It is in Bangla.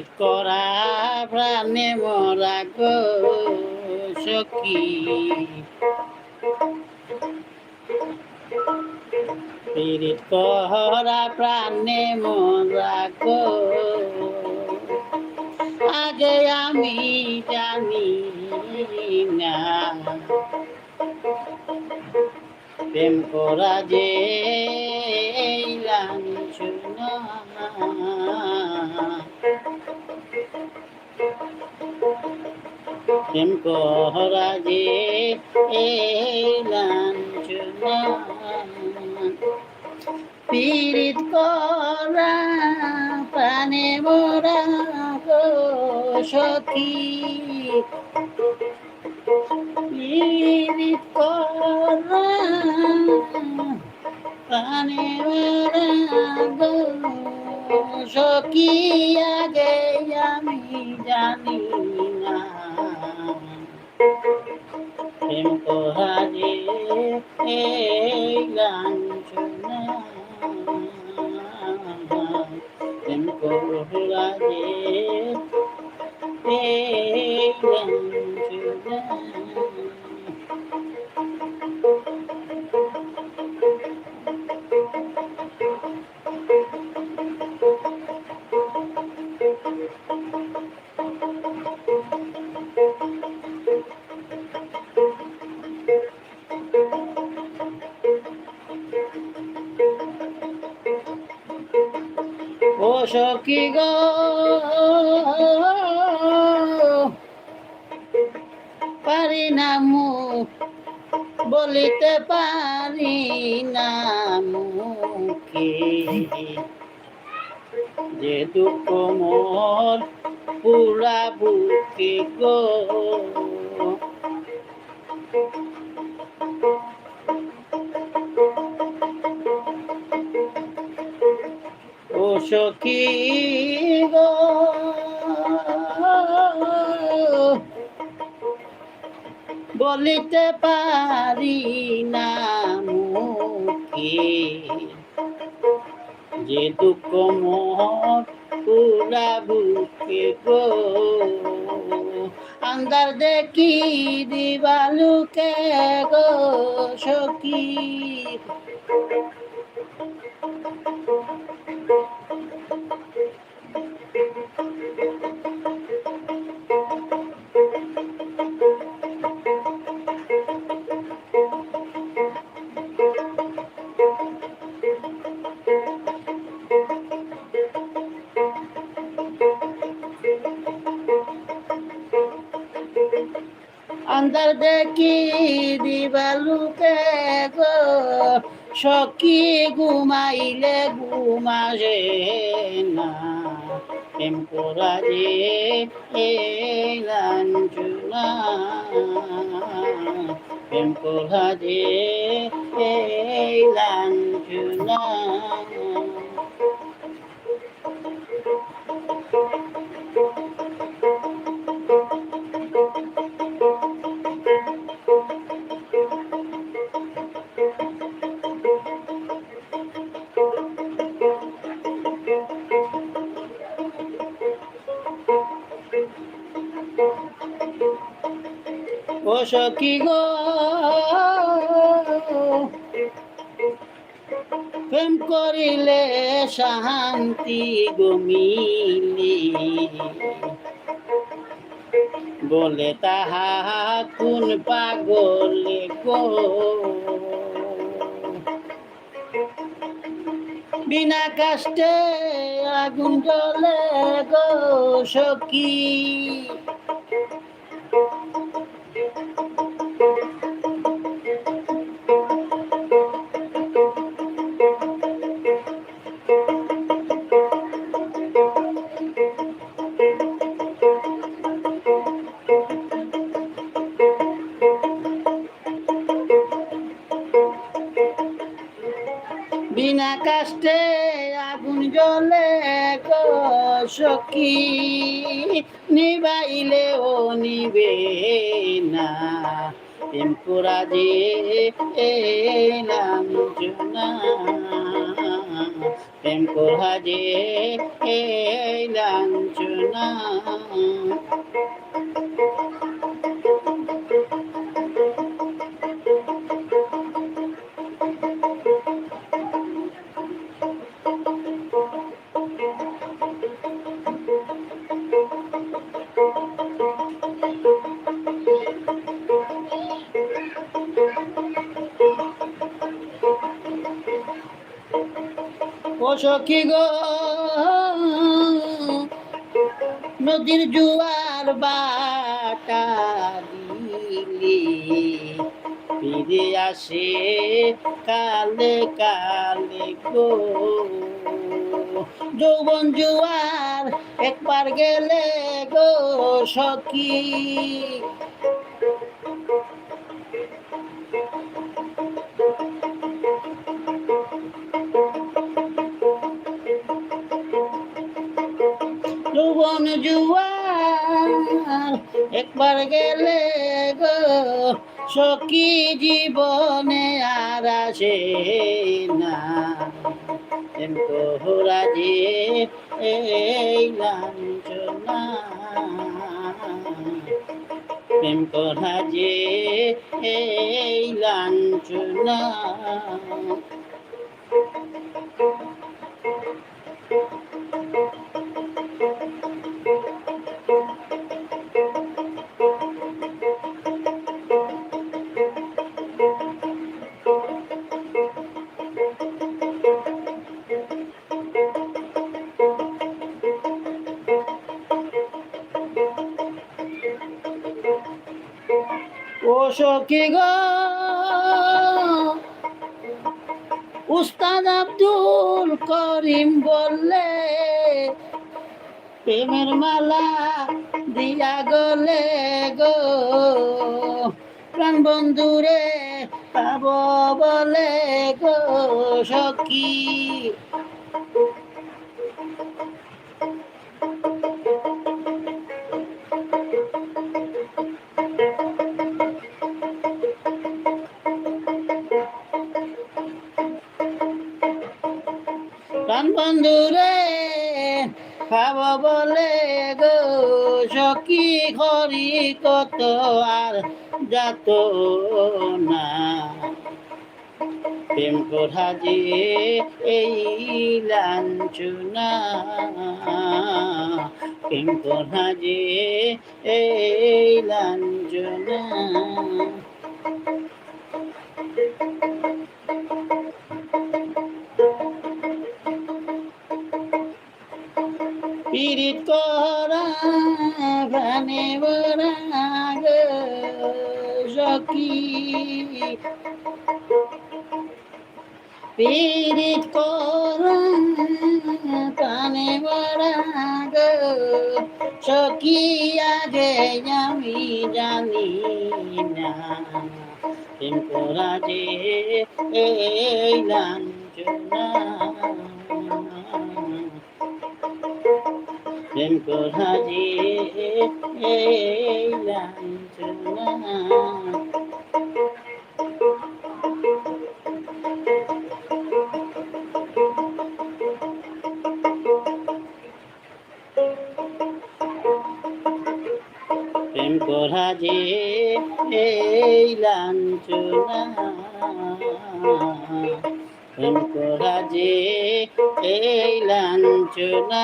পীড়িত করা প্রাণে মরা গো সখী, পীড়িত করা প্রাণে মরা গো, আগে আমি জানি না প্রেম করা যে লাঞ্ছনা, প্রেম করা যে লাঞ্ছনা, পীড়িত করা প্রাণে মরা গো সখী, পীড়িত করা প্রাণে মরা গো সখী, আগে আমি জানি না প্রেম করা যে লাঞ্ছনা, প্রেম করা যে লাঞ্ছনা। ও সখী গো পারি না বলিতে পারি না মুখে, যে দুঃখ মোর পুরা বুকে গো, ও সখী গো বলিতে পারি না মুখে, যে দুঃখ মোর পুরা বুকে গো, আন্দার দেখি দিবালুকে গো সখী, আন্দার দেখি দিবালুকে গো সখী, ঘুমাইলে ঘুমাসে না প্রেম করা যে লাঞ্ছনা, প্রেম করা যে লাঞ্ছনা। ও সখী গো প্রেম করিলে শান্তি গমিলে, বলে তাহা কোন পাগলে গো, বিনা কষ্টে আগুন জ্বলে গো সখী, বিনা কষ্টে আগুন জ্বলে গো সখী, নিবাইলে ও নিবে না প্রেম করা যে লাঞ্ছনা, প্রেম করা যে এই লাঞ্ছনা। ও সখী গো, নদীর জোয়ার বাটা দিলি ফিরে আসে কালে কালে গো। যৌবন জোয়ার একবার গেলে গো সখী, যৌবন জুয়ার একবার গেলে গো সখী জীবনে আর আসে না। প্রেম করা যে এই লাঞ্ছনা, প্রেম করা যে এই লাঞ্ছনা। ও সখী গো, উস্তাদ আব্দুল করিম বললে প্রেমের মালা দিয়া গলে গো, প্রাণ বন্ধুরে পাব বলে গো সখী। প্রাণ বন্ধুরে খাব বলে গো সখী, হরি কত আর যাত না। প্রেম করা যে এই লাঞ্ছনা, প্রেম করা যে এই লাঞ্ছনা। পীড়িত করা গানে বরা গো সখী, পীড়িত করা গানে বরা গো সখী, আগে আমি জানি না। প্রেম করা যে এই লাঞ্ছনা, প্রেম করা যে এই লাঞ্ছনা। প্রেম করা যে এই লাঞ্ছনা, প্রেম করা যে এই লাঞ্ছনা।